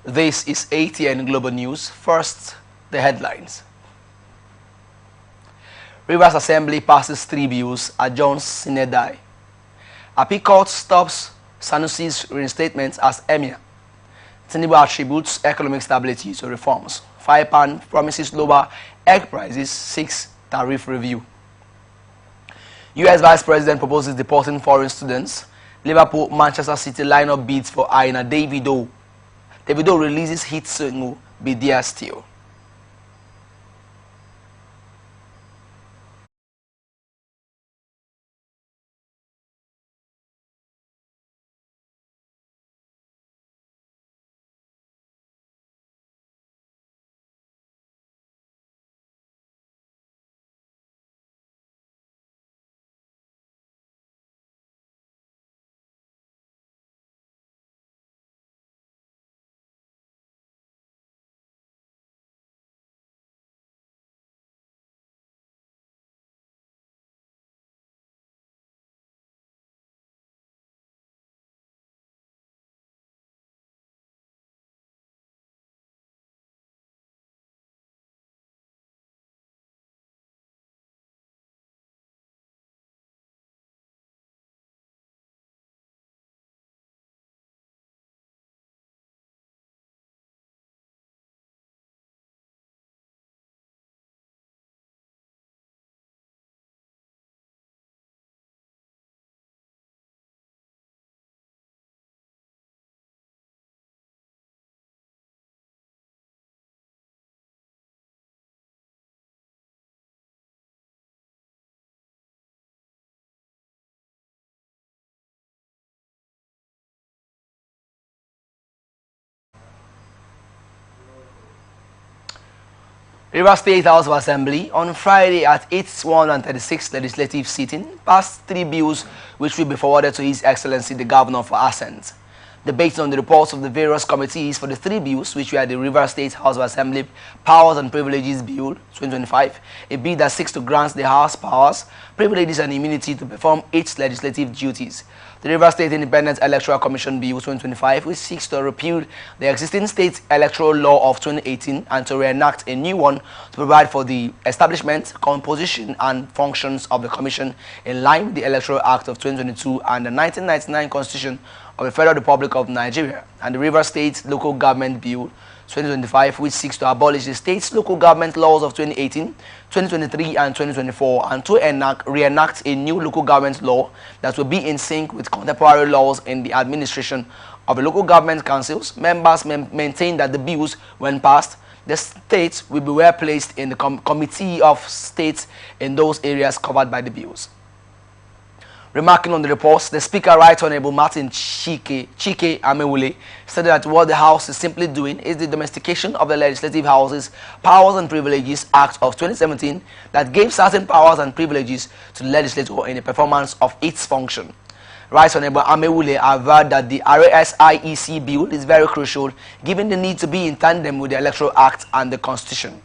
This is ATN Global News. First, the headlines. Rivers Assembly passes 3 bills, adjourns Sinedai. Appeal Court stops Sanusi's reinstatement as Emir. Tinubu attributes economic stability to reforms. Firepan promises lower egg prices, 6 tariff review. US Vice President proposes deporting foreign students. Liverpool, Manchester City lineup bids for Aina Davido. Davido releases hit single Be There Still. Rivers State House of Assembly on Friday at its 136th legislative sitting passed 3 bills which will be forwarded to His Excellency the Governor for assent. Debating on the reports of the various committees for the 3 bills, which were the Rivers State House of Assembly Powers and Privileges Bill 2025, a bill that seeks to grant the House powers, privileges and immunity to perform its legislative duties. The Rivers State Independent Electoral Commission Bill 2025, which seeks to repeal the existing state electoral law of 2018 and to reenact a new one to provide for the establishment, composition and functions of the Commission in line with the Electoral Act of 2022 and the 1999 Constitution of the Federal Republic of Nigeria, and the Rivers State Local Government Bill 2025, which seeks to abolish the state's local government laws of 2018, 2023 and 2024 and to reenact a new local government law that will be in sync with contemporary laws in the administration of the local government councils. Members maintain that the bills, when passed, the states will be well placed in the Committee of States in those areas covered by the bills. Remarking on the reports, the Speaker, Right Honorable Martin Chike Amewule, stated that what the House is simply doing is the domestication of the Legislative House's Powers and Privileges Act of 2017 that gave certain powers and privileges to the legislature in the performance of its function. Right Honorable Amewule averred that the RSIEC bill is very crucial given the need to be in tandem with the Electoral Act and the Constitution.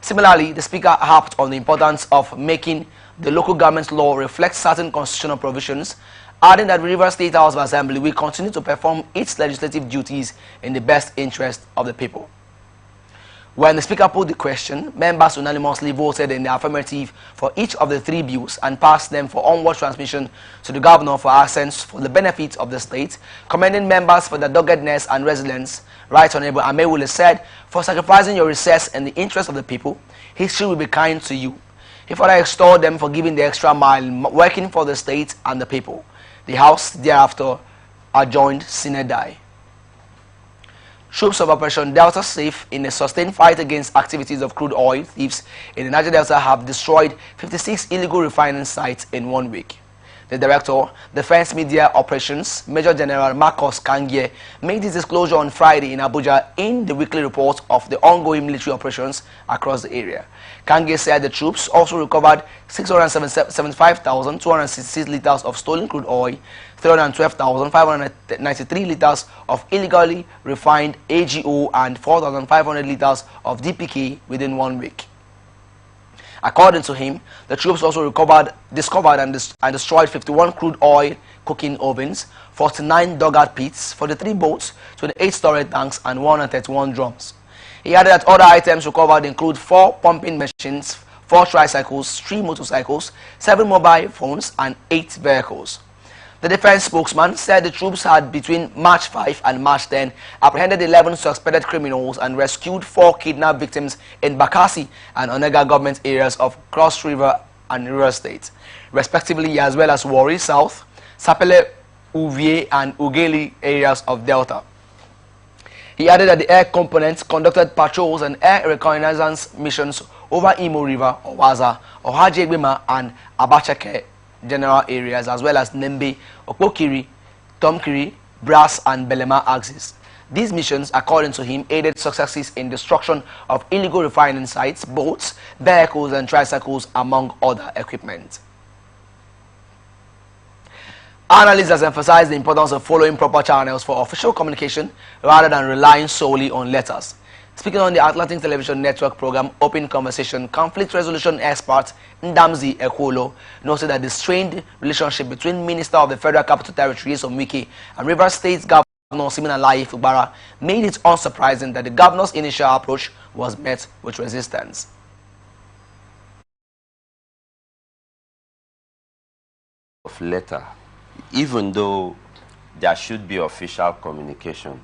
Similarly, the Speaker harped on the importance of making the local government law reflect certain constitutional provisions, adding that the Rivers State House of Assembly will continue to perform its legislative duties in the best interest of the people. When the Speaker put the question, members unanimously voted in the affirmative for each of the 3 bills and passed them for onward transmission to the Governor for assent for the benefit of the state, commending members for their doggedness and resilience. Right Honorable Amewule said, "For sacrificing your recess in the interest of the people, history will be kind to you." He further extolled them for giving the extra mile working for the state and the people. The House thereafter adjourned Sinedai. Troops of Operation Delta Safe in a sustained fight against activities of crude oil thieves in the Niger Delta have destroyed 56 illegal refining sites in 1 week. The Director, Defense Media Operations, Major General Marcus Kangie, made this disclosure on Friday in Abuja in the weekly report of the ongoing military operations across the area. Kangie said the troops also recovered 675,266 liters of stolen crude oil, 312,593 liters of illegally refined AGO, and 4,500 liters of DPK within 1 week. According to him, the troops also discovered and destroyed 51 crude oil cooking ovens, 49 dugout pits, 43 boats, 28 storage tanks, and 131 drums. He added that other items recovered include 4 pumping machines, 4 tricycles, 3 motorcycles, 7 mobile phones, and 8 vehicles. The defense spokesman said the troops had, between March 5 and March 10, apprehended 11 suspected criminals and rescued 4 kidnapped victims in Bakassi and Onega government areas of Cross River and River State, respectively, as well as Warri South, Sapele, Uvie, and Ugeli areas of Delta. He added that the air components conducted patrols and air reconnaissance missions over Imo River, Owaza, Ohajegbema, and Abachake general areas, as well as Nembe, Okpokiri, Tomkiri, Brass, and Belema axis. These missions, according to him, aided successes in destruction of illegal refining sites, boats, vehicles, and tricycles, among other equipment. Analysts have emphasized the importance of following proper channels for official communication rather than relying solely on letters. Speaking on the Atlantic Television Network program Open Conversation, conflict resolution expert Ndamzi Ekwolo noted that the strained relationship between Minister of the Federal Capital Territory Wike and Rivers State Governor Siminalayi Fubara made it unsurprising that the governor's initial approach was met with resistance. Of letter, even though there should be official communication,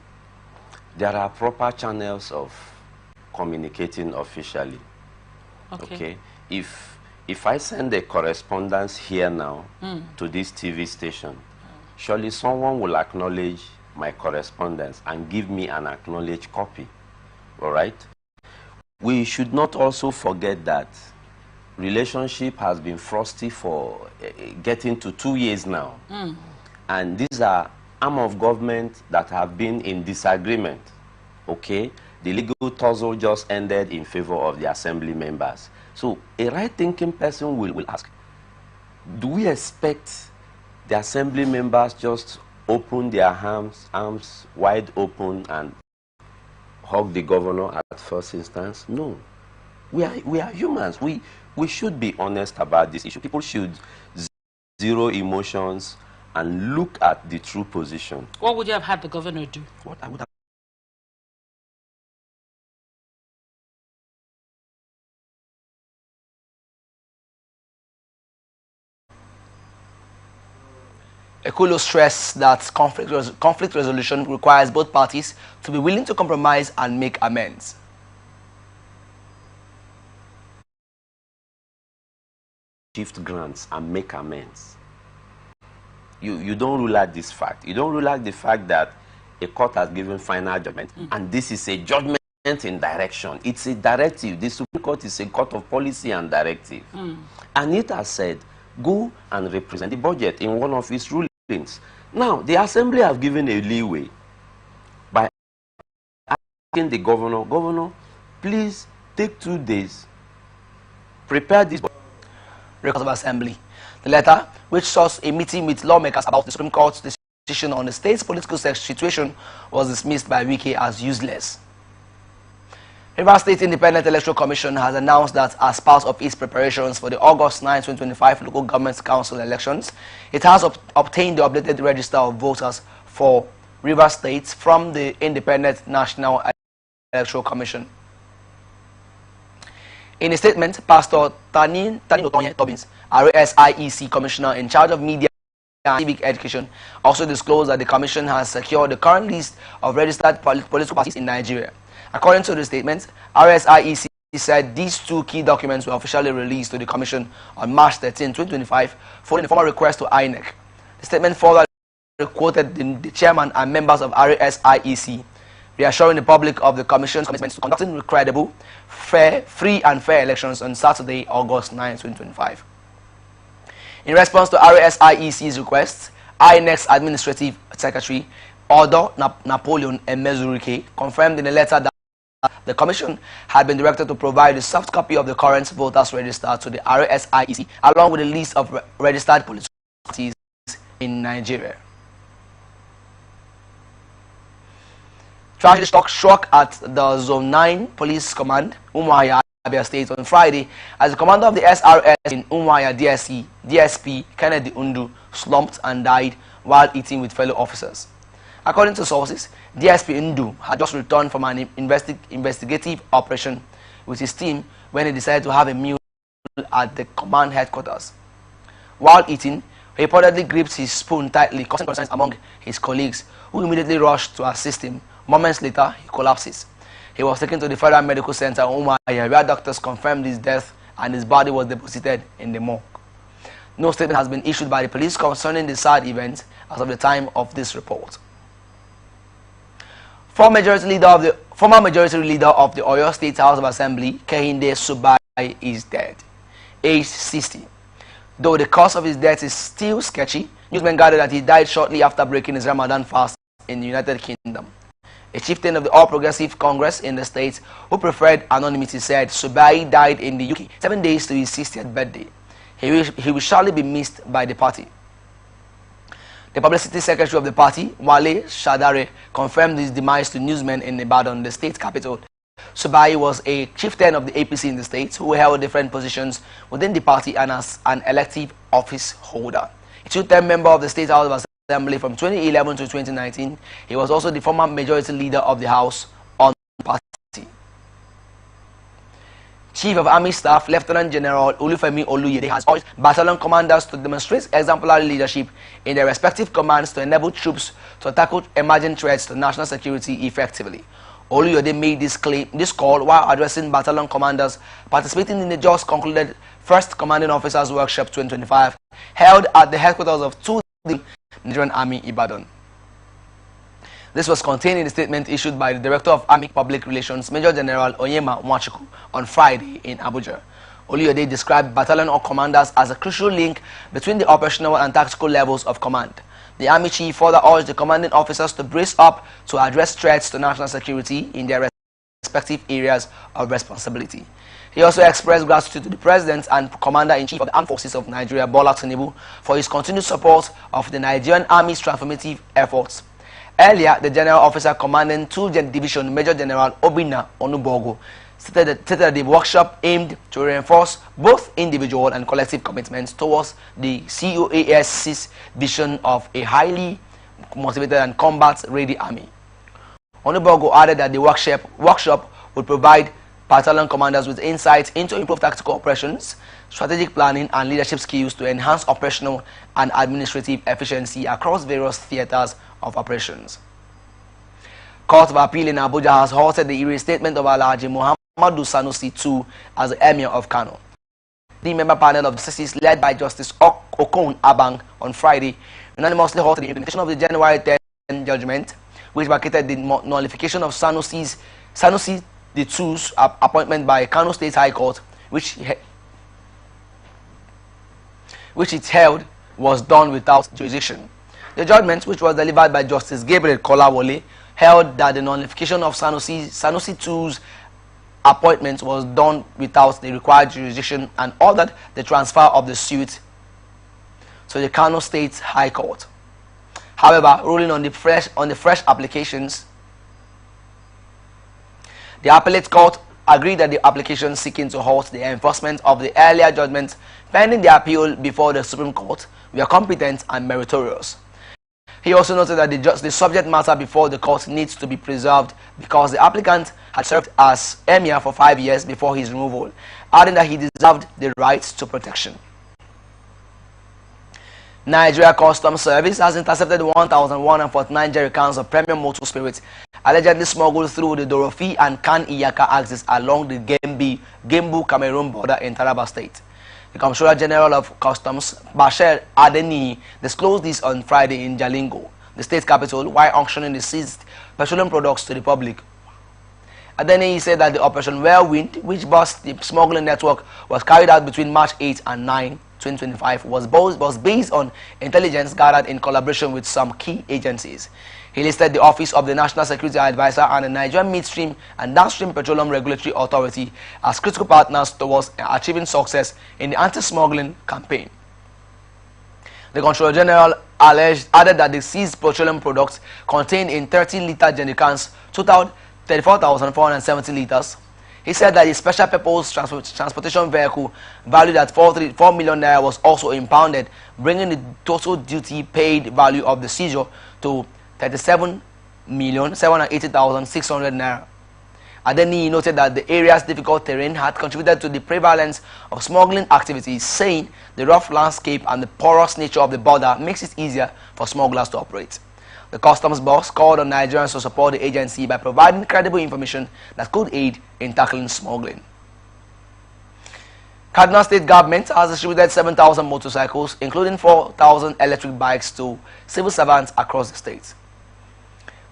there are proper channels of communicating officially. Okay. If I send a correspondence here now to this TV station, surely someone will acknowledge my correspondence and give me an acknowledged copy. All right? We should not also forget that relationship has been frosty for getting to 2 years now. And these are arm of government that have been in disagreement. Okay, the legal tussle just ended in favor of the assembly members. So a right-thinking person will ask, do we expect the assembly members just open their arms wide open and hug the governor at first instance? No. We are humans. We should be honest about this issue. People should zero emotions and look at the true position. What would you have had the governor do? What I would have Ekwolo stressed that conflict resolution requires both parties to be willing to compromise and make amends. Shift grants and make amends. You don't rule out this fact. You don't rule out the fact that a court has given final judgment, and this is a judgment in direction. It's a directive. The Supreme Court is a court of policy and directive. And it has said, go and represent the budget in one of its rulings. Now, the Assembly have given a leeway by asking the governor, please take 2 days, prepare this Records of Assembly. The letter, which sought a meeting with lawmakers about the Supreme Court's decision on the state's political situation, was dismissed by Wike as useless. Rivers State Independent Electoral Commission has announced that as part of its preparations for the August 9, 2025 local government council elections, it has obtained the updated register of voters for Rivers State from the Independent National Electoral Commission. In a statement, Pastor Tanin Tobins, RSIEC Commissioner in charge of media and civic education, also disclosed that the Commission has secured the current list of registered political parties in Nigeria. According to the statement, RSIEC said these 2 key documents were officially released to the Commission on March 13, 2025, following a formal request to INEC. The statement further quoted the chairman and members of RSIEC, reassuring the public of the Commission's commitment to conducting credible, free and fair elections on Saturday, August 9, 2025. In response to RSIEC's request, INEC's Administrative Secretary, Odo Napoleon Emezurike, confirmed in a letter that the Commission had been directed to provide a soft copy of the current voters register to the RSIEC, along with a list of registered political parties in Nigeria. Tragedy struck at the Zone 9 Police Command, Umuahia, Abia State on Friday as the commander of the SRS in Umuahia DSP Kennedy Undu slumped and died while eating with fellow officers. According to sources, DSP Undu had just returned from an investigative operation with his team when he decided to have a meal at the command headquarters. While eating, he reportedly gripped his spoon tightly, causing concerns among his colleagues, who immediately rushed to assist him. Moments later, he collapses. He was taken to the Federal Medical Center in Umuahia, where doctors confirmed his death and his body was deposited in the morgue. No statement has been issued by the police concerning the sad event as of the time of this report. Former majority leader of the Oyo State House of Assembly, Kehinde Subai, is dead, aged 60. Though the cause of his death is still sketchy, newsmen gathered that he died shortly after breaking his Ramadan fast in the United Kingdom. A chieftain of the All Progressive Congress in the state, who preferred anonymity, said Subai died in the UK 7 days to his 60th birthday. He will surely be missed by the party. The publicity secretary of the party, Wale Shadare, confirmed his demise to newsmen in Ibadan, the state capital. Subai was a chieftain of the APC in the state who held different positions within the party and as an elective office holder. A two-term member of the State House of Assembly from 2011 to 2019, he was also the former majority leader of the House on the party. Chief of Army Staff Lieutenant General Olufemi Oluyede has urged battalion commanders to demonstrate exemplary leadership in their respective commands to enable troops to tackle emerging threats to national security effectively. Oluyede made this call while addressing battalion commanders participating in the just concluded First Commanding Officers Workshop 2025 held at the headquarters of the Nigerian Army Ibadan. This was contained in the statement issued by the Director of Army Public Relations, Major General Onyema Nwachukwu, on Friday in Abuja. Oluyede described battalion or commanders as a crucial link between the operational and tactical levels of command. The Army Chief further urged the commanding officers to brace up to address threats to national security in their respective areas of responsibility. He also expressed gratitude to the President and Commander-in-Chief of the Armed Forces of Nigeria, Bola Tinubu, for his continued support of the Nigerian Army's transformative efforts. Earlier, the General Officer commanding 2nd Division, Major General Obinna Onubogo, stated that the workshop aimed to reinforce both individual and collective commitments towards the COAS's vision of a highly motivated and combat-ready army. Onubogo added that the workshop would provide battalion commanders with insights into improved tactical operations, strategic planning, and leadership skills to enhance operational and administrative efficiency across various theaters of operations. Court of Appeal in Abuja has halted the reinstatement of Alhaji Muhammadu Sanusi II as the Emir of Kano. The member panel of justices led by Justice Okon Abang on Friday unanimously halted the implementation of the January 10 judgment, which vacated the nullification of Sanusi II's appointment by Kano State High Court, which it held was done without jurisdiction. The judgment, which was delivered by Justice Gabriel Kolawole, held that the nullification of Sanusi II's appointment was done without the required jurisdiction and ordered the transfer of the suit to the Kano State High Court. However, ruling on the fresh applications, the appellate court agreed that the applications seeking to halt the enforcement of the earlier judgment pending the appeal before the Supreme Court were competent and meritorious. He also noted that the subject matter before the court needs to be preserved because the applicant had served as emir for 5 years before his removal, adding that he deserved the right to protection. Nigeria Customs Service has intercepted 1,149 jerrycans of premium motor spirits allegedly smuggled through the Dorofi and Kan Iyaka axis along the Gembu-Cameroon border in Taraba State. The Comptroller General of Customs, Bashir Adeniyi, disclosed this on Friday in Jalingo, the state capital, while auctioning the seized petroleum products to the public. Adeniyi said that the Operation Whirlwind, which bust the smuggling network, was carried out between March 8 and 9, 2025, was based on intelligence gathered in collaboration with some key agencies. He listed the Office of the National Security Advisor and the Nigerian Midstream and Downstream Petroleum Regulatory Authority as critical partners towards achieving success in the anti-smuggling campaign. The Comptroller General added that the seized petroleum products contained in 30-liter jerrycans totaled 34,470 liters. He said that the special purpose transportation vehicle valued at 4 million naira was also impounded, bringing the total duty paid value of the seizure to 37,780,600 naira. Adeni noted that the area's difficult terrain had contributed to the prevalence of smuggling activities, saying the rough landscape and the porous nature of the border makes it easier for smugglers to operate. The customs boss called on Nigerians to support the agency by providing credible information that could aid in tackling smuggling. Kaduna State government has distributed 7,000 motorcycles, including 4,000 electric bikes, to civil servants across the state.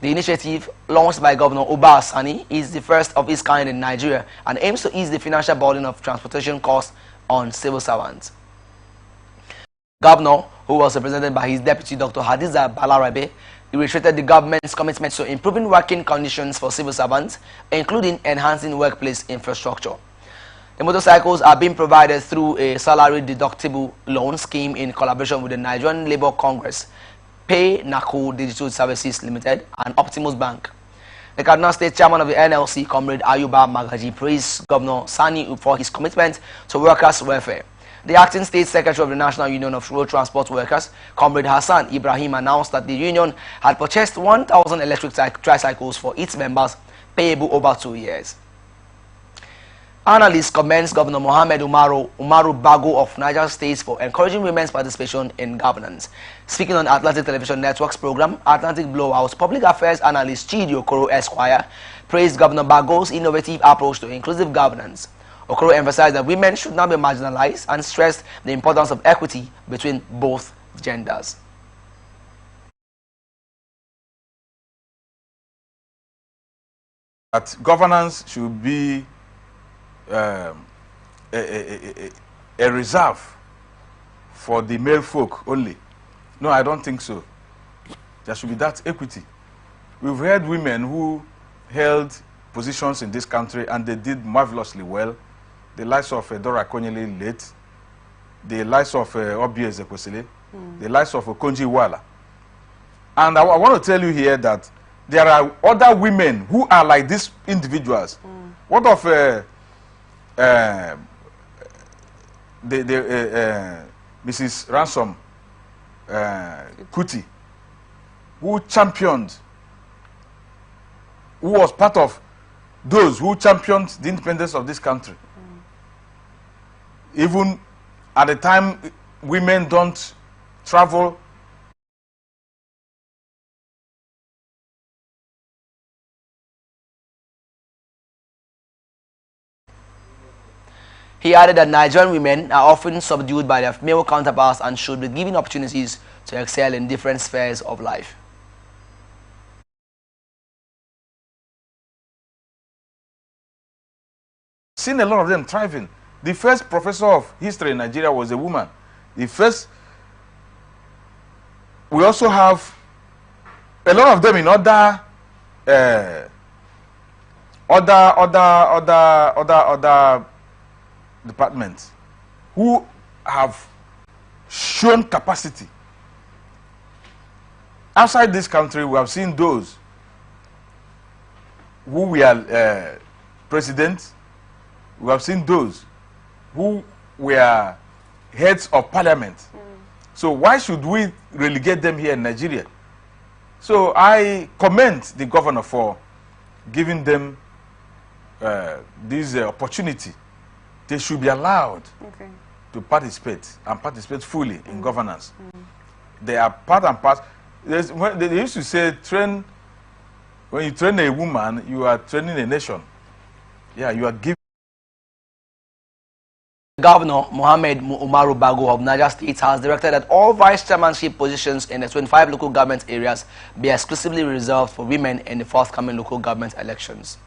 The initiative, launched by Governor Uba Sani, is the first of its kind in Nigeria and aims to ease the financial burden of transportation costs on civil servants. Governor, who was represented by his deputy Dr. Hadiza Balarabe, reiterated the government's commitment to improving working conditions for civil servants, including enhancing workplace infrastructure. The motorcycles are being provided through a salary deductible loan scheme in collaboration with the Nigerian Labour Congress, Pay Naku Digital Services Limited, and Optimus Bank. The Kaduna State Chairman of the NLC, Comrade Ayuba Magaji, praised Governor Sani for his commitment to workers' welfare. The acting state secretary of the National Union of Road Transport Workers, Comrade Hassan Ibrahim, announced that the union had purchased 1,000 electric tricycles for its members, payable over 2 years. Analysts commends Governor Mohammed Umaru Bago of Niger State for encouraging women's participation in governance. Speaking on Atlantic Television Network's program, Atlantic Blowout, public affairs analyst Chidi Okoro Esquire praised Governor Bago's innovative approach to inclusive governance. Okoro emphasized that women should not be marginalized and stressed the importance of equity between both genders. That governance should be a reserve for the male folk only. No, I don't think so. There should be that equity. We've had women who held positions in this country and they did marvelously well. The likes of Dora Konyele late, the likes of Obi Ezekwesili, the likes of Okonji Iweala. And I want to tell you here that there are other women who are like these individuals. What of Mrs. Ransom Kuti, who championed, who was part of those who championed the independence of this country. Even at the time women don't travel. He added that Nigerian women are often subdued by their male counterparts and should be given opportunities to excel in different spheres of life. Seen a lot of them thriving. The first professor of history in Nigeria was a woman. The first. We also have a lot of them in other departments who have shown capacity. Outside this country, we have seen those who were presidents. We have seen those who were heads of parliament. So why should we relegate them here in Nigeria? So I commend the governor for giving them this opportunity. They should be allowed to participate and participate fully in governance. They are part and part. They used to say, when you train a woman, you are training a nation. Yeah, you are giving. Governor Mohammed Umaru Bago of Niger State has directed that all vice chairmanship positions in the 25 local government areas be exclusively reserved for women in the forthcoming local government elections.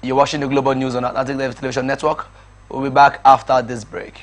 You're watching the Global News on Atlantic Television Network. We'll be back after this break.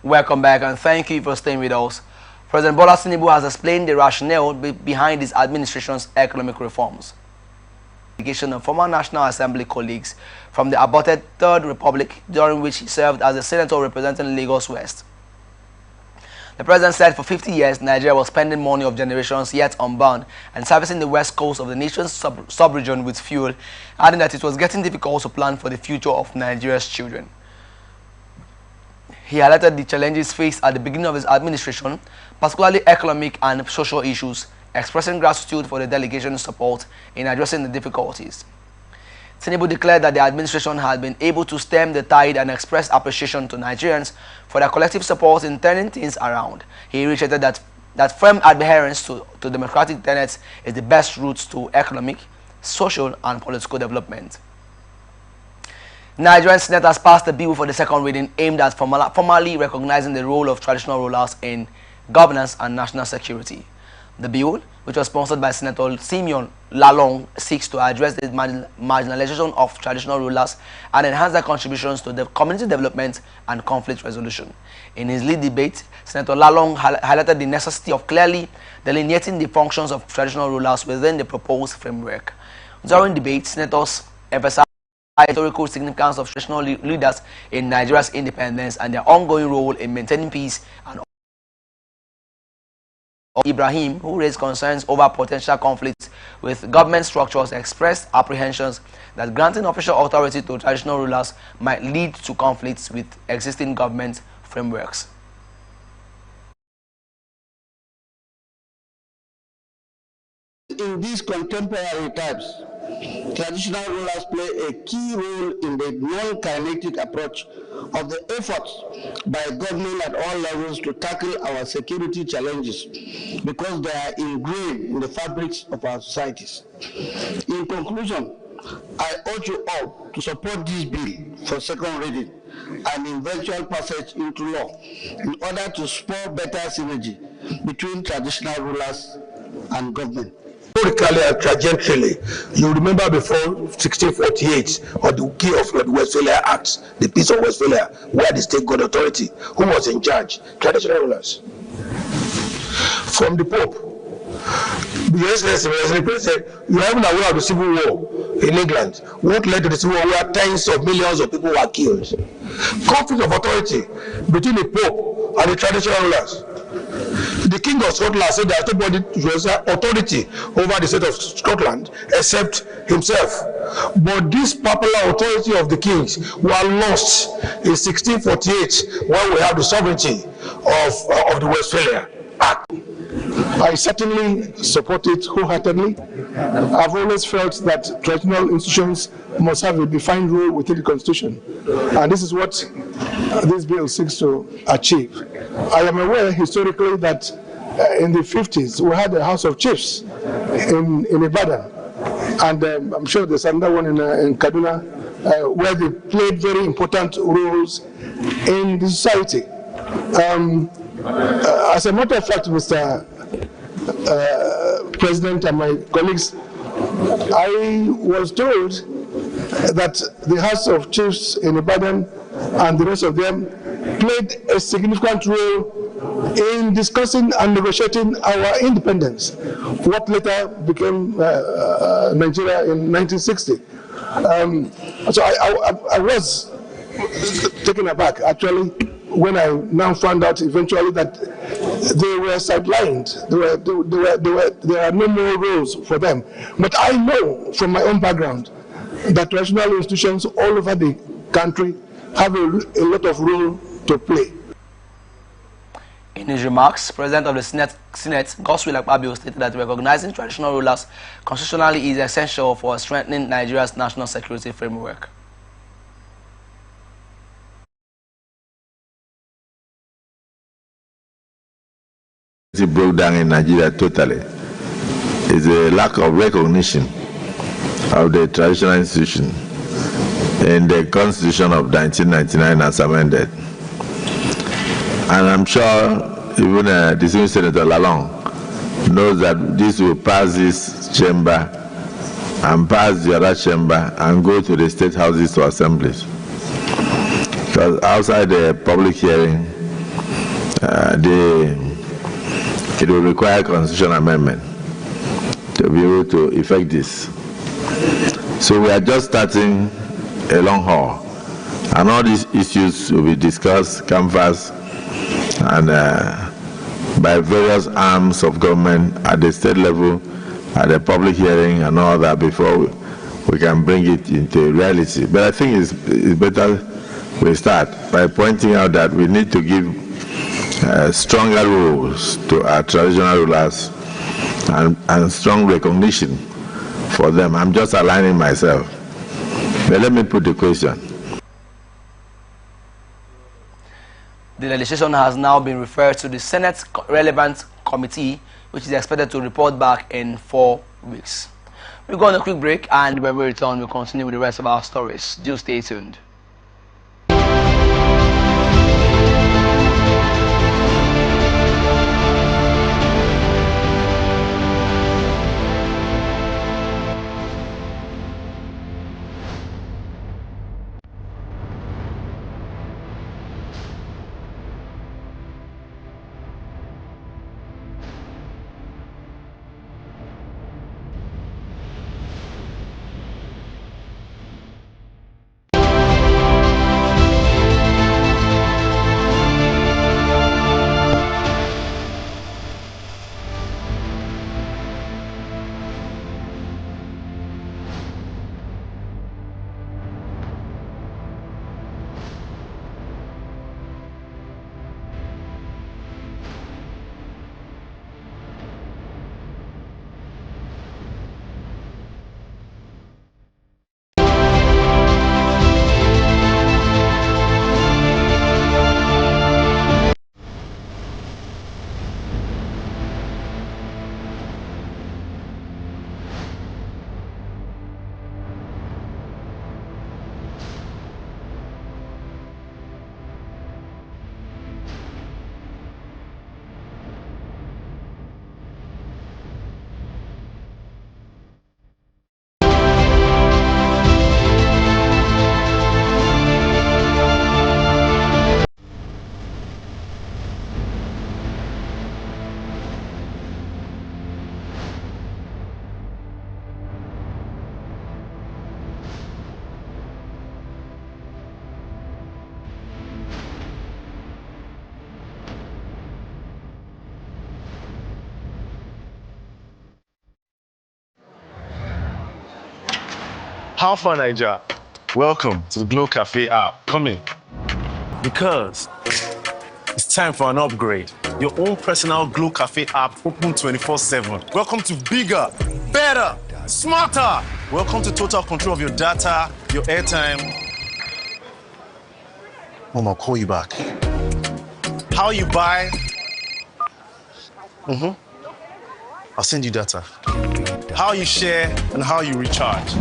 Welcome back and thank you for staying with us. President Bola Tinubu has explained the rationale behind his administration's economic reforms. Delegation of former National Assembly colleagues from the aborted Third Republic, during which he served as a senator representing Lagos West. The president said for 50 years, Nigeria was spending money of generations yet unbound and servicing the west coast of the nation's sub-region with fuel, adding that it was getting difficult to plan for the future of Nigeria's children. He highlighted the challenges faced at the beginning of his administration, particularly economic and social issues, expressing gratitude for the delegation's support in addressing the difficulties. Tinubu declared that the administration had been able to stem the tide and expressed appreciation to Nigerians for their collective support in turning things around. He reiterated that firm adherence to democratic tenets is the best route to economic, social, and political development. Nigerian Senate has passed a bill for the second reading aimed at formally recognizing the role of traditional rulers in governance and national security. The bill, which was sponsored by Senator Simeon Lalong, seeks to address the marginalization of traditional rulers and enhance their contributions to the community development and conflict resolution. In his lead debate, Senator Lalong highlighted the necessity of clearly delineating the functions of traditional rulers within the proposed framework. During debate, senators emphasized the historical significance of traditional leaders in Nigeria's independence and their ongoing role in maintaining peace and Ibrahim, who raised concerns over potential conflicts with government structures, expressed apprehensions that granting official authority to traditional rulers might lead to conflicts with existing government frameworks. In these contemporary times, traditional rulers play a key role in the non-kinetic approach of the efforts by government at all levels to tackle our security challenges because they are ingrained in the fabrics of our societies. In conclusion, I urge you all to support this bill for second reading and eventual passage into law in order to spur better synergy between traditional rulers and government. Historically and trajectorily, you remember before 1648 or the key of the Westphalia Act, the Peace of Westphalia, where the state got authority, who was in charge? Traditional rulers. From the Pope, the Excellency President, you are even aware of the Civil War in England. What led to the Civil War where tens of millions of people were killed? Conflict of authority between the Pope and the traditional rulers. The King of Scotland said there is nobody to exercise authority over the state of Scotland except himself. But this popular authority of the kings were lost in 1648 when we have the sovereignty of the Westphalia Act. I certainly support it wholeheartedly. I've always felt that traditional institutions must have a defined role within the Constitution, and this is what this bill seeks to achieve. I am aware historically that in the 50s we had a House of Chiefs in Ibadan, and I'm sure there's another one in Kaduna where they played very important roles in the society. As a matter of fact, Mr. President and my colleagues, I was told that the House of Chiefs in Ibadan and the rest of them played a significant role in discussing and negotiating our independence, what later became Nigeria in 1960. So I was taken aback, actually, when I now found out eventually that they were sidelined. There are no more roles for them. But I know from my own background that traditional institutions all over the country have a lot of role to play. In his remarks, President of the Senate, Godswill Akpabio, stated that recognizing traditional rulers constitutionally is essential for strengthening Nigeria's national security framework. It broke down in Nigeria totally. It's a lack of recognition of the traditional institution in the Constitution of 1999 as amended. And I'm sure even distinguished Senator Lalong knows that this will pass this chamber and pass the other chamber and go to the state houses to assemblies. Because outside the public hearing, it will require constitutional amendment to be able to effect this. So we are just starting a long haul, and all these issues will be discussed, canvassed, and by various arms of government at the state level, at the public hearing and all that before we can bring it into reality. But I think it's better we start by pointing out that we need to give stronger rules to our traditional rulers and strong recognition for them. I'm just aligning myself. But let me put the question. The legislation has now been referred to the Senate relevant committee, which is expected to report back in 4 weeks. We'll go on a quick break, and when we return, we'll continue with the rest of our stories. Do stay tuned. How far, Niger? Welcome to the Glow Cafe app. Come in. Because it's time for an upgrade. Your own personal Glow Cafe app open 24/7. Welcome to bigger, better, smarter. Welcome to total control of your data, your airtime. Mom, I'll call you back. How you buy? I'll send you data. How you share and how you recharge.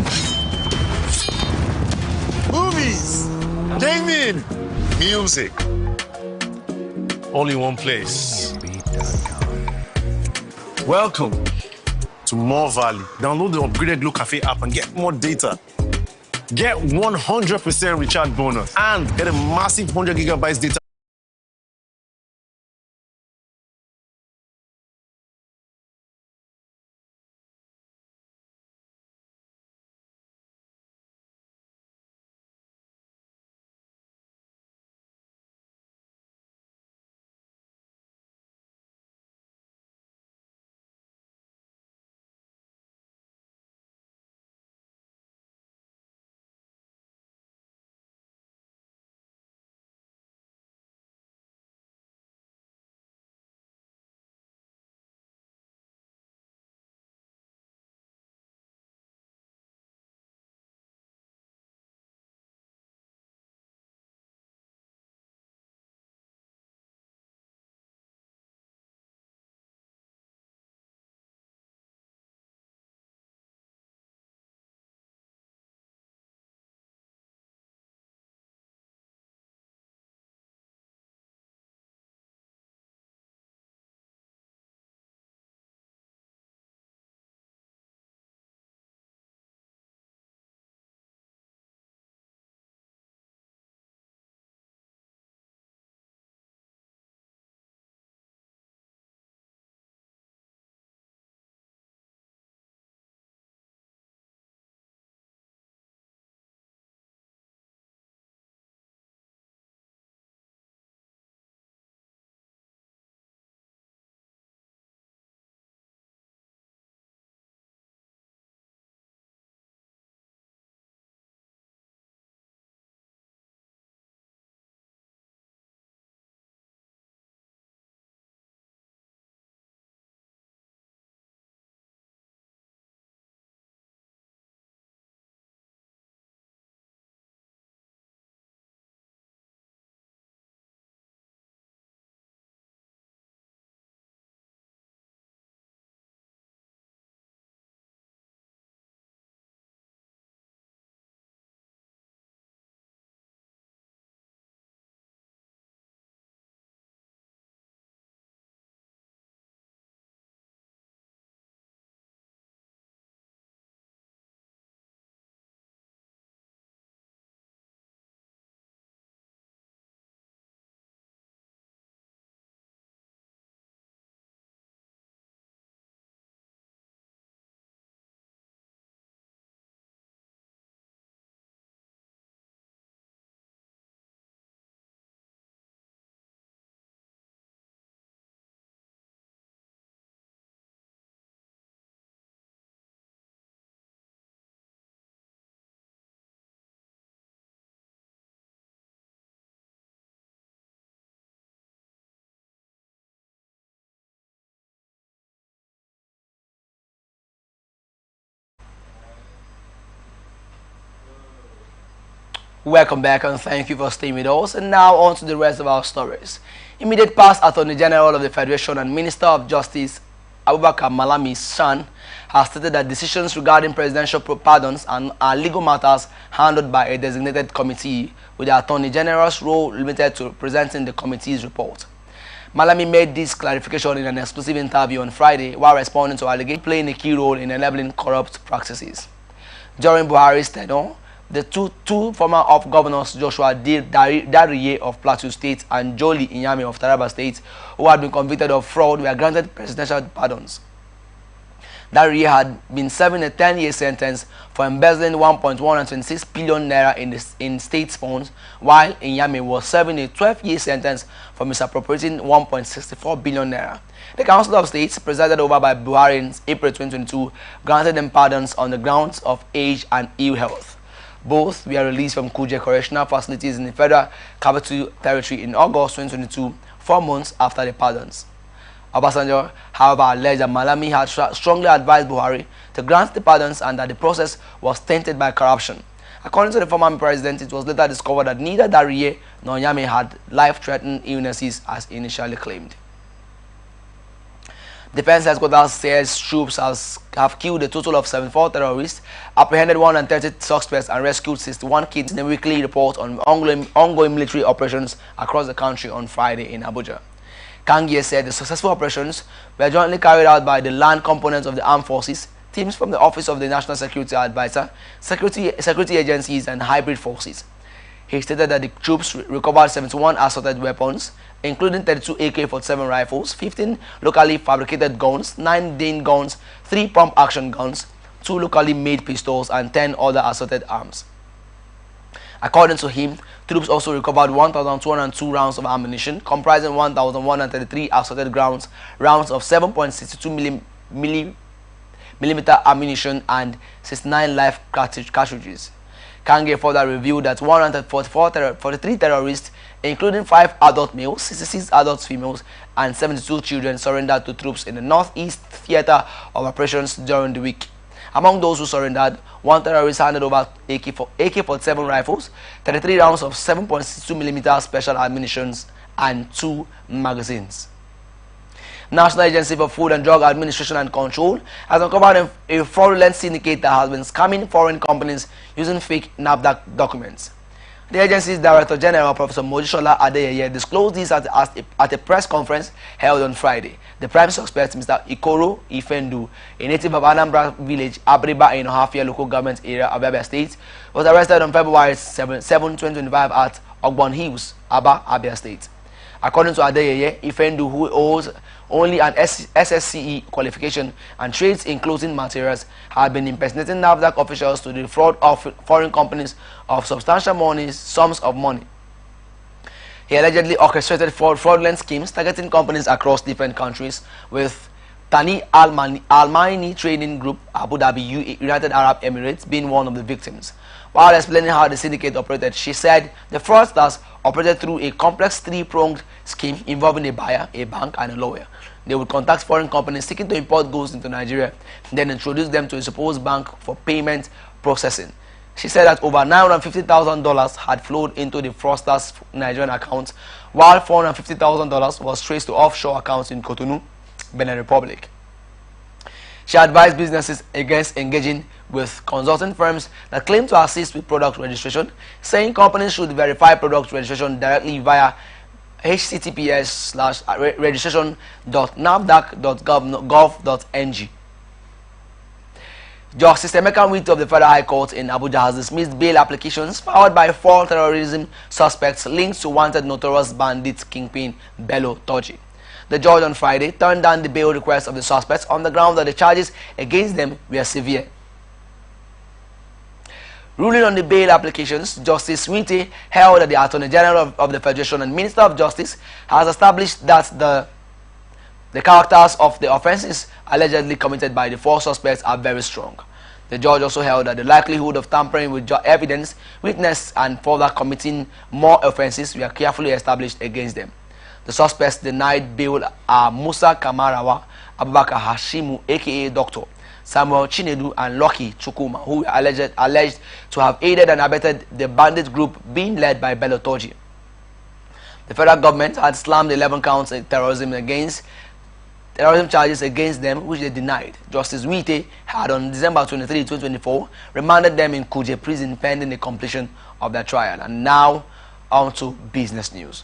Movies, gaming, music, all in one place. Welcome to more value. Download the upgraded Glow Cafe app and get more data. Get 100% recharge bonus and get a massive 100 gigabytes data. Welcome back and thank you for staying with us. And now on to the rest of our stories. Immediate past Attorney General of the Federation and Minister of Justice Abubakar Malami's son has stated that decisions regarding presidential pardons are legal matters handled by a designated committee, with the Attorney General's role limited to presenting the committee's report. Malami made this clarification in an exclusive interview on Friday while responding to allegations playing a key role in enabling corrupt practices. During Buhari's tenure, the two former of governors Joshua Dariye of Plateau State and Jolly Inyame of Taraba State, who had been convicted of fraud, were granted presidential pardons. Dariye had been serving a 10-year sentence for embezzling 1.126 billion naira in state funds, while Inyame was serving a 12-year sentence for misappropriating 1.64 billion naira. The Council of States, presided over by Buhari in April 2022, granted them pardons on the grounds of age and ill health. Both were released from Kuje Correctional Facilities in the Federal Capital Territory in August 2022, 4 months after the pardons. Obasanjo, however, alleged that Malami had strongly advised Buhari to grant the pardons and that the process was tainted by corruption. According to the former president, it was later discovered that neither Dariye nor Nyame had life-threatening illnesses as initially claimed. Defense headquarters says troops have killed a total of 74 terrorists, apprehended 130 suspects, and rescued 61 kids in a weekly report on ongoing military operations across the country on Friday in Abuja. Kangie said the successful operations were jointly carried out by the land components of the armed forces, teams from the Office of the National Security Advisor, security agencies, and hybrid forces. He stated that the troops recovered 71 assorted weapons, including 32 AK-47 rifles, 15 locally fabricated guns, 9 Dane guns, 3 pump-action guns, 2 locally made pistols, and 10 other assorted arms. According to him, troops also recovered 1,202 rounds of ammunition, comprising 1,133 assorted rounds of 7.62 millimeter ammunition, and 69 live cartridges. Kange further revealed that 143 terrorists, including 5 adult males, 66 adult females, and 72 children, surrendered to troops in the Northeast Theater of Operations during the week. Among those who surrendered, 1 terrorist handed over AK-47 rifles, 33 rounds of 7.62 millimeter special ammunition, and 2 magazines. National Agency for Food and Drug Administration and Control has uncovered a fraudulent syndicate that has been scamming foreign companies using fake NAFDAC documents. The agency's Director General, Professor Mojisola Adeyeye, disclosed this at a press conference held on Friday. The prime suspect, Mr. Ikoro Ifendu, a native of Anambra village, Abriba in Ohafia local government area of Abia State, was arrested on February 7, 2025 at Ogbon Hills, Aba, Abia State. According to Adeyeye, Ifendu, who holds only an SSCE qualification and trades in clothing materials, had been impersonating NAFDAC officials to defraud foreign companies of substantial sums of money. He allegedly orchestrated fraudulent schemes targeting companies across different countries, with Tani Al-Maini Trading Group, Abu Dhabi, United Arab Emirates, being one of the victims. While explaining how the syndicate operated, she said the fraudsters operated through a complex 3-pronged scheme involving a buyer, a bank, and a lawyer. They would contact foreign companies seeking to import goods into Nigeria, then introduce them to a supposed bank for payment processing. She said that over $950,000 had flowed into the fraudsters' Nigerian accounts, while $450,000 was traced to offshore accounts in Cotonou, Benin Republic. She advised businesses against engaging with consulting firms that claim to assist with product registration, saying companies should verify product registration directly via https://registration.nafdac.gov.ng. Justice Emeka Nwite of the Federal High Court in Abuja has dismissed bail applications filed by 4 terrorism suspects linked to wanted notorious bandit kingpin Bello Toji. The judge on Friday turned down the bail request of the suspects on the ground that the charges against them were severe. Ruling on the bail applications, Justice Nwite held that the Attorney General of the Federation and Minister of Justice has established that the characters of the offenses allegedly committed by the 4 suspects are very strong. The judge also held that the likelihood of tampering with evidence, witness, and further committing more offenses were carefully established against them. The suspects denied bail are Musa Kamarawa, Abubakar Hashimu, aka Doctor, Samuel Chinedu, and Lucky Chukuma, who are alleged to have aided and abetted the bandit group being led by Bello Turji. The federal government had slammed 11 counts of terrorism charges against them, which they denied. Justice Wite had on December 23, 2024, remanded them in Kuje prison pending the completion of their trial. And now, on to business news.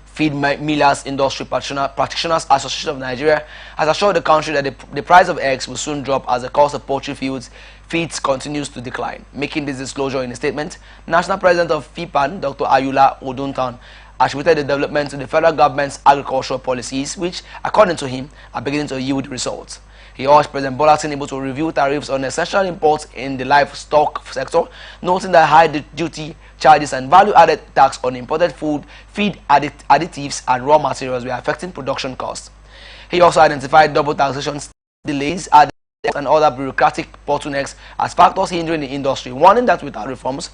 Feed Millers Industry Practitioners Association of Nigeria has assured the country that the price of eggs will soon drop as the cost of poultry feeds continues to decline. Making this disclosure in a statement, National President of FIPAN, Dr. Ayula Oduntan, attributed the development to the federal government's agricultural policies, which, according to him, are beginning to yield results. He urged President Bola Tinubu to review tariffs on essential imports in the livestock sector, noting that high duty charges and value-added tax on imported feed additives and raw materials were affecting production costs. He also identified double taxation delays and other bureaucratic bottlenecks as factors hindering the industry, warning that without reforms,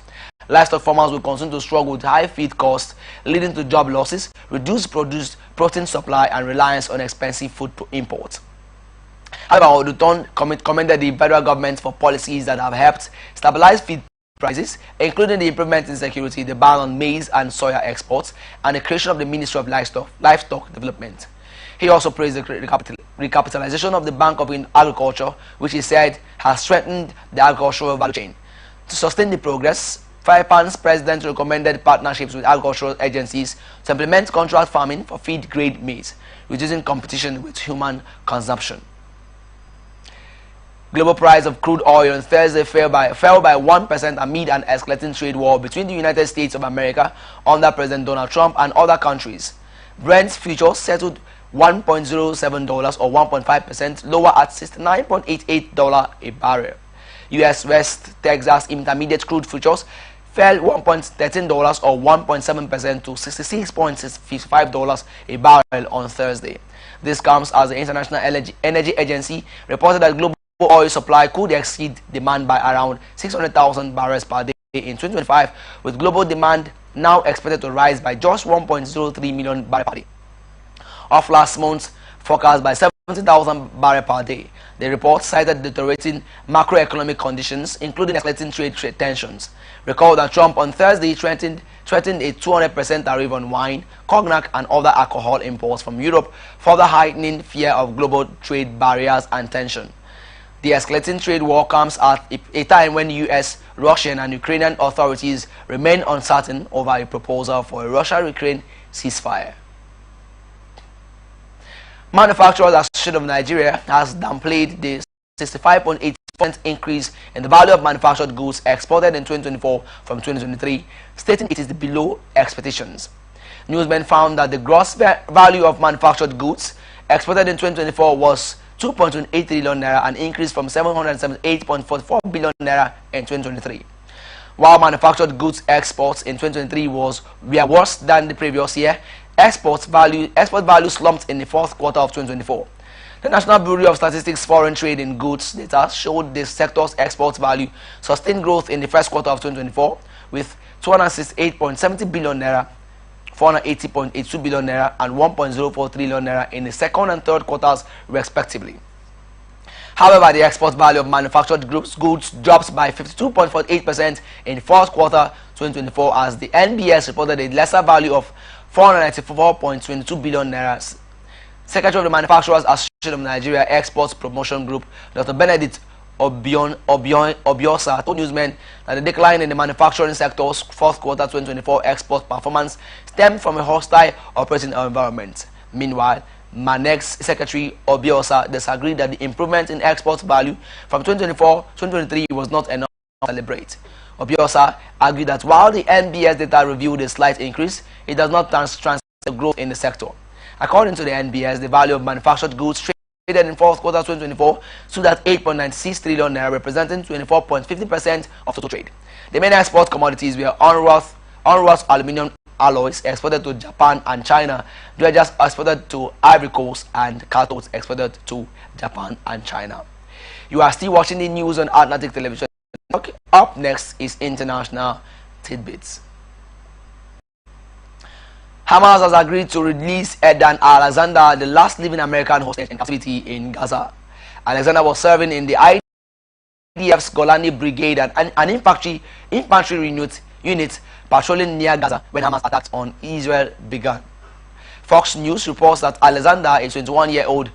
livestock farmers will continue to struggle with high feed costs, leading to job losses, reduced protein supply, and reliance on expensive food imports. However, Oduton commended the federal government for policies that have helped stabilize feed prices, including the improvement in security, the ban on maize and soya exports, and the creation of the Ministry of Livestock Development. He also praised the recapitalization of the Bank of Agriculture, which he said has strengthened the agricultural value chain. To sustain the progress, FIPAN's president recommended partnerships with agricultural agencies to implement contract farming for feed-grade maize, reducing competition with human consumption. Global price of crude oil on Thursday fell by 1% amid an escalating trade war between the United States of America under President Donald Trump and other countries. Brent futures settled $1.07 or 1.5% lower at $69.88 a barrel. U.S. West Texas Intermediate crude futures fell $1.13 or 1.7% to $66.55 a barrel on Thursday. This comes as the International Energy Agency reported that global oil supply could exceed demand by around 600,000 barrels per day in 2025, with global demand now expected to rise by just 1.03 million barrels per day, off last month's forecast by 70,000 barrels per day. The report cited deteriorating macroeconomic conditions, including escalating trade tensions. Recall that Trump on Thursday threatened a 200% tariff on wine, cognac, and other alcohol imports from Europe, further heightening fear of global trade barriers and tension. The escalating trade war comes at a time when U.S., Russian, and Ukrainian authorities remain uncertain over a proposal for a Russia-Ukraine ceasefire. Manufacturers Association of Nigeria has downplayed the 65.8% increase in the value of manufactured goods exported in 2024 from 2023, stating it is below expectations. Newsmen found that the gross value of manufactured goods exported in 2024 was 2.28 trillion naira, an increase from 778.44 billion naira in 2023. While manufactured goods exports in 2023 were worse than the previous year, export value slumped in the fourth quarter of 2024. The National Bureau of Statistics foreign trade in goods data showed the sector's export value sustained growth in the first quarter of 2024 with 268.70 billion naira, 480.82 billion naira, and 1.04 trillion naira in the second and third quarters, respectively. However, the export value of manufactured goods dropped by 52.48% in the fourth quarter 2024 as the NBS reported a lesser value of 494.22 billion naira. Secretary of the Manufacturers Association of Nigeria Exports Promotion Group, Dr. Benedict Obiosa, told newsmen that the decline in the manufacturing sector's fourth quarter 2024 export performance stemmed from a hostile operating environment. Meanwhile, MANEX Secretary Obiosa disagreed that the improvement in export value from 2024-2023 was not enough to celebrate. Obiosa argued that while the NBS data revealed a slight increase, it does not translate growth in the sector. According to the NBS, the value of manufactured goods traded in fourth quarter 2024 stood at 8.96 trillion naira, representing 24.50% of total trade. The main export commodities were unwrought aluminum alloys exported to Japan and China, dredgers exported to Ivory Coast, and cathodes exported to Japan and China. You are still watching the news on Atlantic Television. Up next is international tidbits. Hamas has agreed to release Edan Alexander, the last living American hostage in captivity in Gaza. Alexander was serving in the IDF's Golani Brigade and an infantry unit patrolling near Gaza when Hamas attacks on Israel began. Fox News reports that Alexander, a 21-year-old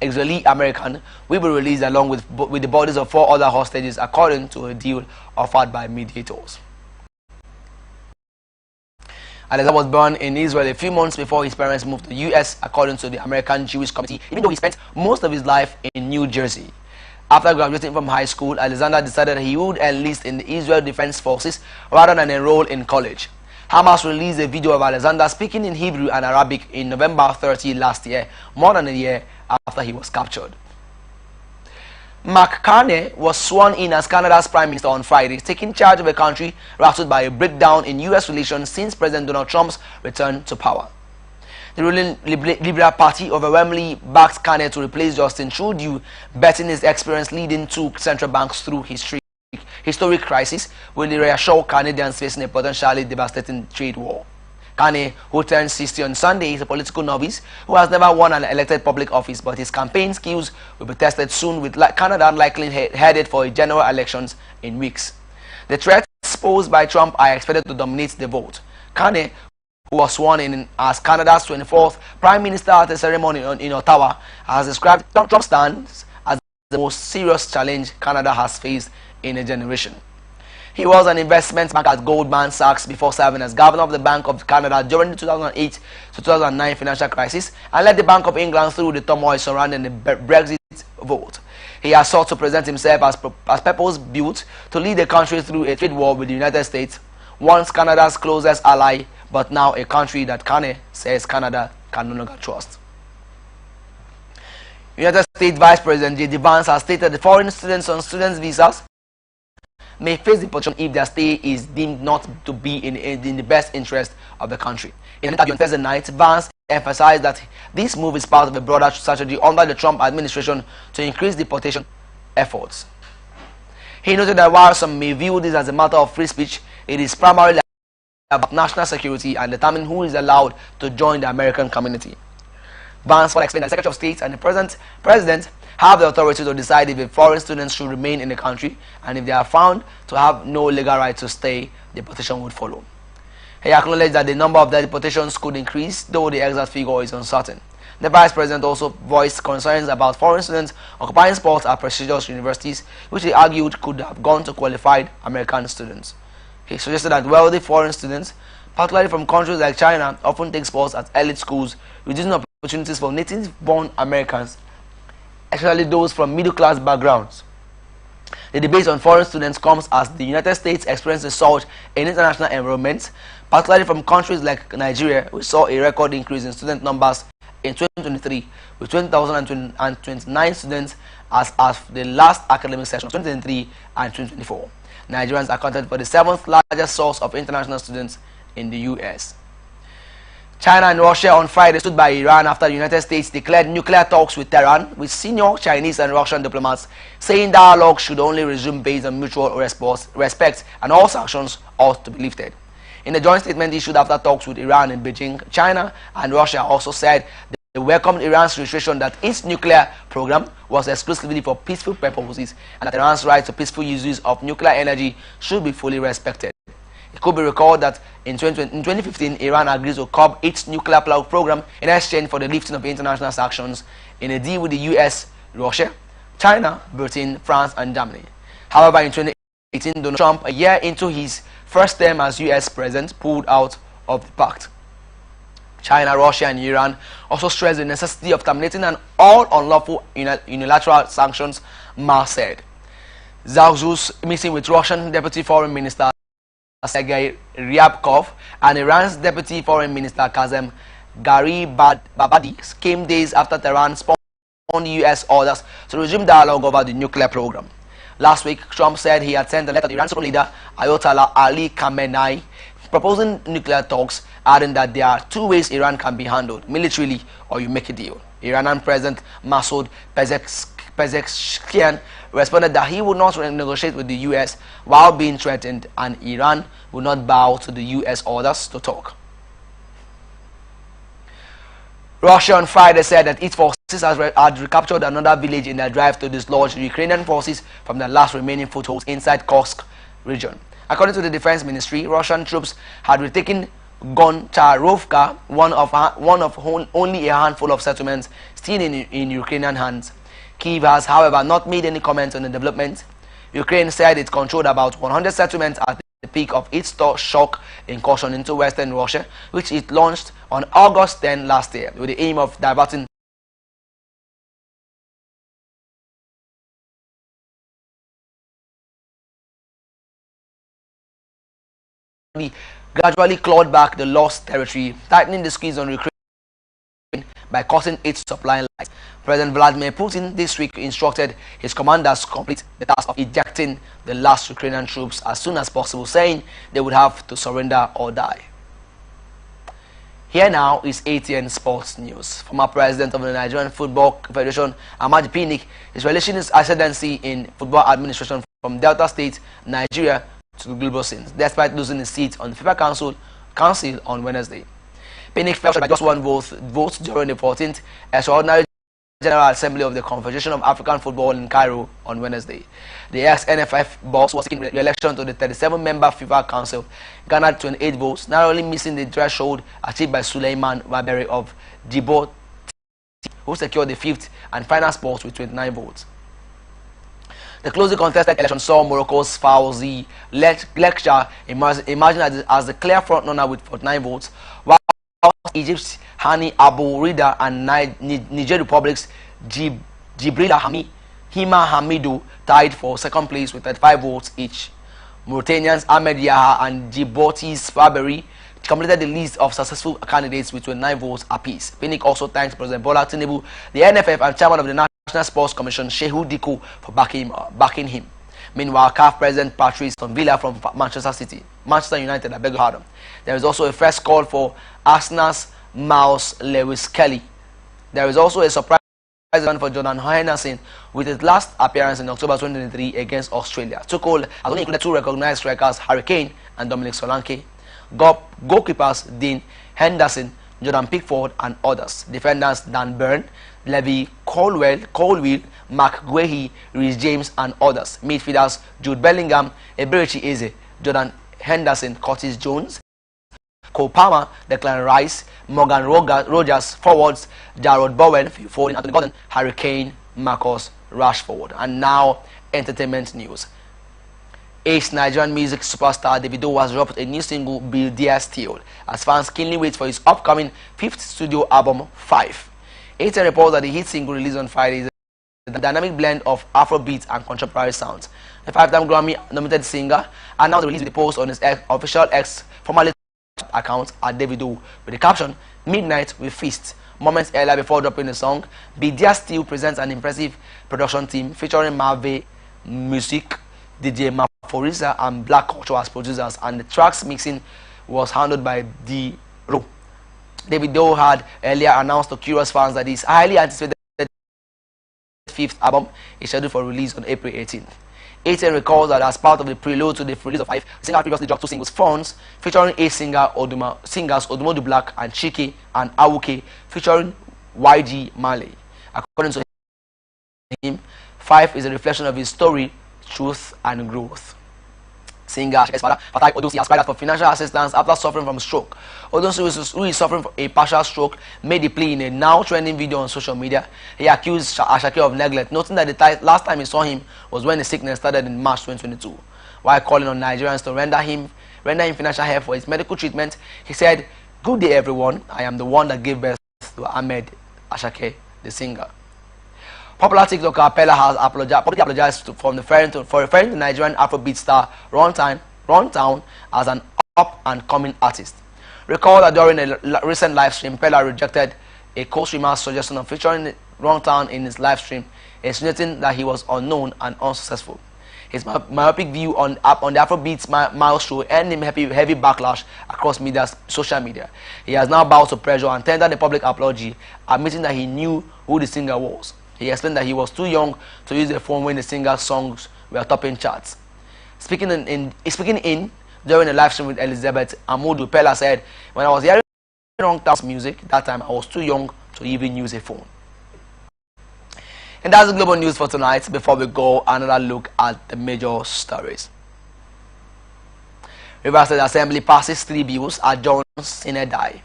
Israeli-American, will be released along with the bodies of 4 other hostages according to a deal offered by mediators. Alexander was born in Israel a few months before his parents moved to the U.S. according to the American Jewish Committee, even though he spent most of his life in New Jersey. After graduating from high school, Alexander decided he would enlist in the Israel Defense Forces rather than enroll in college. Hamas released a video of Alexander speaking in Hebrew and Arabic in November 30 last year, more than a year after he was captured. Mark Carney was sworn in as Canada's Prime Minister on Friday, taking charge of a country rattled by a breakdown in U.S. relations since President Donald Trump's return to power. The ruling Liberal Party overwhelmingly backed Carney to replace Justin Trudeau, betting his experience leading two central banks through historic crisis will reassure Canadians facing a potentially devastating trade war. Carney, who turned 60 on Sunday, is a political novice who has never won an elected public office, but his campaign skills will be tested soon, with Canada likely headed for general elections in weeks. The threats posed by Trump are expected to dominate the vote. Carney, who was sworn in as Canada's 24th Prime Minister at a ceremony in Ottawa, has described Trump's stance as the most serious challenge Canada has faced in a generation. He was an investment banker at Goldman Sachs before serving as governor of the Bank of Canada during the 2008 to 2009 financial crisis and led the Bank of England through the turmoil surrounding the Brexit vote. He has sought to present himself as purpose-built to lead the country through a trade war with the United States, once Canada's closest ally, but now a country that Carney says Canada can no longer trust. United States Vice President J.D. Vance has stated that foreign students on students' visas may face deportation if their stay is deemed not to be in the best interest of the country. In an interview on Thursday night, Vance emphasized that this move is part of a broader strategy under the Trump administration to increase deportation efforts. He noted that while some may view this as a matter of free speech, it is primarily about national security and determining who is allowed to join the American community. Vance explained that the Secretary of State and the President have the authority to decide if foreign students should remain in the country, and if they are found to have no legal right to stay, deportation would follow. He acknowledged that the number of deportations could increase, though the exact figure is uncertain. The Vice President also voiced concerns about foreign students occupying spots at prestigious universities, which he argued could have gone to qualified American students. He suggested that wealthy foreign students, particularly from countries like China, often take spots at elite schools, reducing opportunities for native-born Americans, especially those from middle-class backgrounds. The debate on foreign students comes as the United States experienced a surge in international enrollments, particularly from countries like Nigeria, which saw a record increase in student numbers in 2023, with 20,029 students as of the last academic session, 2023 and 2024. Nigerians accounted for the 7th largest source of international students in the U.S. China and Russia on Friday stood by Iran after the United States declared nuclear talks with Tehran, with senior Chinese and Russian diplomats saying dialogue should only resume based on mutual respect and all sanctions ought to be lifted. In a joint statement issued after talks with Iran in Beijing, China and Russia also said they welcomed Iran's reiteration that its nuclear program was exclusively for peaceful purposes and that Iran's right to peaceful uses of nuclear energy should be fully respected. It could be recalled that in 2015, Iran agreed to curb its nuclear program in exchange for the lifting of international sanctions in a deal with the US, Russia, China, Britain, France, and Germany. However, in 2018, Donald Trump, a year into his first term as US president, pulled out of the pact. China, Russia, and Iran also stressed the necessity of terminating all unlawful unilateral sanctions, Ma said. Zhao Zu's meeting with Russian Deputy Foreign Minister Sergei Ryabkov and Iran's Deputy Foreign Minister Kazem Gharibabadi came days after Tehran spawned U.S. orders to resume dialogue over the nuclear program. Last week, Trump said he had sent a letter to Iran's leader Ayatollah Ali Khamenei proposing nuclear talks, adding that there are two ways Iran can be handled: militarily or you make a deal. Iranian President Masoud Pezeshkian responded that he would not negotiate with the U.S. while being threatened, and Iran would not bow to the U.S. orders to talk. Russia on Friday said that its forces had recaptured another village in their drive to dislodge Ukrainian forces from the last remaining footholds inside Kursk region. According to the Defense Ministry, Russian troops had retaken Goncharovka, one of only a handful of settlements still in Ukrainian hands. Kyiv has, however, not made any comments on the development. Ukraine said it controlled about 100 settlements at the peak of its shock incursion into western Russia, which it launched on August 10 last year, with the aim of diverting gradually clawed back the lost territory, tightening the squeeze on Ukraine by cutting its supply lines. President Vladimir Putin this week instructed his commanders to complete the task of ejecting the last Ukrainian troops as soon as possible, saying they would have to surrender or die. Here now is ATN Sports News. Former President of the Nigerian Football Federation, Ahmad Pinnick, is relishing his ascendancy in football administration from Delta State, Nigeria, to the global scene, despite losing his seat on the FIFA Council on Wednesday. Pinnick fell short by just one vote during the 14th Extraordinary General Assembly of the Confederation of African Football in Cairo on Wednesday. The ex-NFF boss was seeking re-election to the 37-member FIFA Council, garnered 28 votes, narrowly missing the threshold achieved by Suleiman Waberi of Djibouti, who secured the fifth and final spot with 29 votes. The closely contested election saw Morocco's Fawzi Lekja emerging as the clear frontrunner with 49 votes, while Egypt's Hani Abu Rida and Niger Republic's Jibrila Hima Hamidou tied for second place with 35 votes each. Mauritanians Ahmed Yaha and Djibouti's Faberi completed the list of successful candidates with 29 votes apiece. Pinnick also thanks President Bola Tinubu, the NFF, and chairman of the National Sports Commission, Shehu Diko, for backing him. Meanwhile, CAF President Patrice Villa from Manchester United, I beg your pardon. There is also a first call for Arsenal's Miles Lewis Kelly. There is also a surprise run for Jordan Henderson with his last appearance in October 2023 against Australia. Tuchel has only included two recognized strikers, Harry Kane and Dominic Solanke, goalkeepers Dean Henderson, Jordan Pickford, and others. Defenders Dan Burn, Levi Colwill, Mark Guehi, Reece James, and others. Midfielders Jude Bellingham, Eberechi Eze, Jordan Henderson, Curtis Jones, Cole Palmer, Declan Rice, Morgan Rogers. Forwards Jarrod Bowen, Phil Foden, Anthony Gordon, Harry Kane, Marcus Rashford. And now, entertainment news. Ace Nigerian music superstar Davido has dropped a new single, Be There Still, as fans keenly wait for his upcoming fifth studio album, 5. ATN reports that the hit single released on Friday is a dynamic blend of Afrobeat and contemporary sounds. The 5-time Grammy-nominated singer announced the release with a post on his official X, formerly account at Davido, with the caption, "Midnight with Feast." Moments earlier, before dropping the song, Be There Still presents an impressive production team featuring Marve Music, DJ Maforisa, and Black Culture as producers, and the track's mixing was handled by D-Ro. Davido had earlier announced to curious fans that his highly anticipated fifth album is scheduled for release on April 18th. ATN recalls that as part of the prelude to the release of 5, the singer previously dropped 2 singles, Phones, featuring singers Odumodu Black and Chike, and Awuke, featuring YG Marley. According to him, 5 is a reflection of his story, truth, and growth. Singer Chike's father, Fatai Odosi, has cried for financial assistance after suffering from stroke. Odosi, who is suffering from a partial stroke, made the plea in a now trending video on social media. He accused Ashake of neglect, noting that the last time he saw him was when the sickness started in March 2022. While calling on Nigerians to render him financial help for his medical treatment, he said, "Good day, everyone. I am the one that gave birth to Ahmed Ashake, the singer." Popular TikToker Pella has publicly apologized for referring to Nigerian Afrobeat star Runtown as an up-and-coming artist. Recall that during a recent live stream, Pella rejected a co-streamer's suggestion of featuring Runtown in his live stream, insinuating that he was unknown and unsuccessful. His myopic view on the Afrobeats milestone earned him heavy backlash across social media. He has now bowed to pressure and tendered a public apology, admitting that he knew who the singer was. He explained that he was too young to use a phone when the singer's songs were topping charts. Speaking in during a live stream with Elizabeth Amudu, Pella said, "When I was hearing Runtown's music that time, I was too young to even use a phone. And that's the global news for tonight. Before we go, another look at the major stories. Rivers State Assembly passes 3 bills, adjourns Senate die.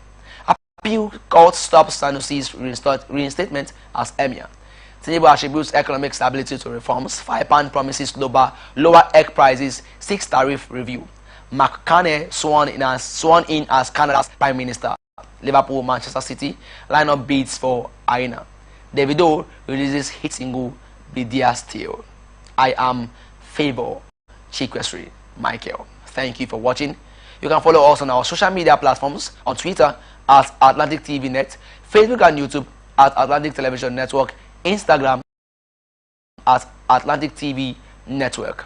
Appeal court stops Sanusi's reinstatement as emir. Tinubu attributes economic stability to reforms. 5 promises lower egg prices. 6 tariff review. Mark Carney sworn in as Canada's Prime Minister. Liverpool, Manchester City line up bids for Arena. Davido releases hit single Be There Still. I am Favor Chikwesri Michael. Thank you for watching. You can follow us on our social media platforms on Twitter at Atlantic TV Net, Facebook and YouTube at Atlantic Television Network, Instagram at Atlantic TV Network.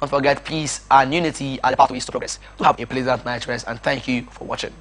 Don't forget, peace and unity are the pathways to progress. To have a pleasant night rest, and thank you for watching.